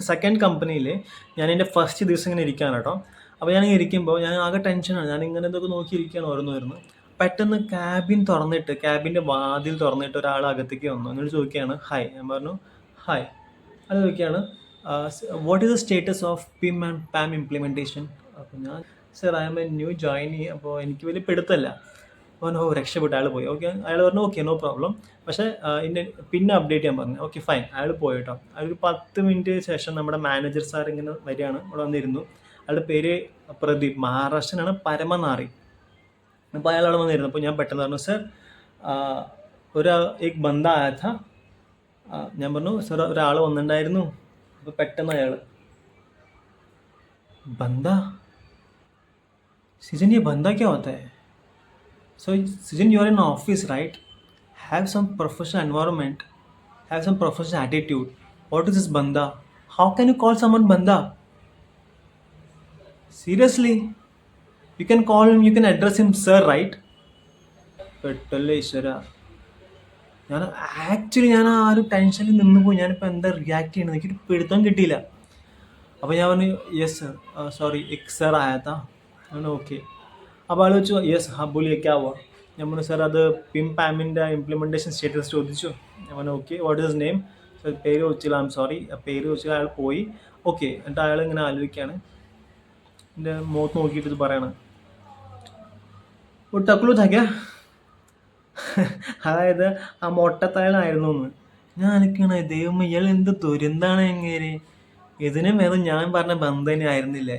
Second കമ്പനിയിൽ ഞാൻ എൻ്റെ ഫസ്റ്റ് ദിവസം ഇങ്ങനെ ഇരിക്കുകയാണ് കേട്ടോ. അപ്പോൾ ഞാനിങ്ങനെ ഇരിക്കുമ്പോൾ ഞാൻ ആകെ ടെൻഷനാണ്. ഞാനിങ്ങനെ ഇതൊക്കെ നോക്കിയിരിക്കുകയാണ് ഓരോന്ന്. പെട്ടെന്ന് ക്യാബിൻ്റെ വാതിൽ തുറന്നിട്ട് ഒരാൾ അകത്തേക്ക് വന്നു. എന്നിട്ട് ചോദിക്കുകയാണ് ഹായ്. ഞാൻ പറഞ്ഞു ഹായ്. അത് ചോദിക്കുകയാണ് what is the status of palm implementation. അപ്പോൾ ഞാൻ sir I am a new joinee. അപ്പോൾ എനിക്ക് വലിയ പിടുത്തല്ല. അപ്പോൾ രക്ഷപ്പെട്ടു, അയാൾ പോയി. ഓക്കെ, അയാൾ പറഞ്ഞു ഓക്കെ നോ പ്രോബ്ലം. പക്ഷേ പിന്നെ അപ്ഡേറ്റ് ചെയ്യാൻ പറഞ്ഞു. ഓക്കെ ഫൈൻ, അയാൾ പോയി കേട്ടോ. അയാളൊരു 10 മിനിറ്റ് ശേഷം നമ്മുടെ മാനേജർ സാർ ഇങ്ങനെ വരികയാണ്, ഇവിടെ വന്നിരുന്നു. അയാളുടെ പേര് പ്രദീപ്, മഹാരാഷ്ട്രനാണ്, പരമനാറി. അപ്പോൾ അയാൾ അവിടെ വന്നിരുന്നു. അപ്പോൾ ഞാൻ പെട്ടെന്ന് പറഞ്ഞു സർ एक बंदा आया था. ഞാൻ പറഞ്ഞു സർ ഒരാൾ വന്നിട്ടുണ്ടായിരുന്നു. അപ്പോൾ പെട്ടെന്ന് അയാൾ बंदा सीजन, ये बंदा क्या होता है? So season you are in office, right? Have some professional environment, have some professional attitude. What is this banda? How can you call someone banda? Seriously, you can call him, you can address him sir, right? പെട്ടല്ലേ ഈശ്വര. ഞാൻ ആ ഒരു ടെൻഷനിൽ നിന്ന് പോയി. ഞാനിപ്പോൾ എന്താ react ചെയ്യണത് എനിക്കൊരു പിടുത്തം കിട്ടിയില്ല. അപ്പോൾ ഞാൻ പറഞ്ഞു യെസ് സർ, സോറി എക് സർ ആയാത്താ. ഓക്കെ. അപ്പോൾ ആൾ വെച്ചു യെസ് ഹാ ബോലിയെ ക്യാ ഹുവാ. ഞാൻ പറഞ്ഞു സർ അത് പാമിൻ്റെ ഇംപ്ലിമെൻറ്റേഷൻ സ്റ്റേറ്റസ് ചോദിച്ചു. ഞാൻ പറഞ്ഞു okay what is name. Sir പേര് ചോദിച്ചില്ല, ഐ എം സോറി. പേര് ചോദിച്ചില്ല. അയാൾ പോയി. ഓക്കെ. എന്നിട്ട് അയാൾ ഇങ്ങനെ ആലോചിക്കുകയാണ്, എൻ്റെ മുഖത്ത് നോക്കിയിട്ട് ഇത് പറയണം ഒരു ടക്ലു താക്ക. അതായത് ആ മൊട്ടത്താഴനായിരുന്നു എന്ന്. ഞാൻ എനിക്കാണ് ദൈവം ഇയാൾ എന്ത് ദുരന്താണ് എങ്ങനെ. ഇതിനും വേദം ഞാൻ പറഞ്ഞ ബന്ധം തന്നെ ആയിരുന്നില്ലേ.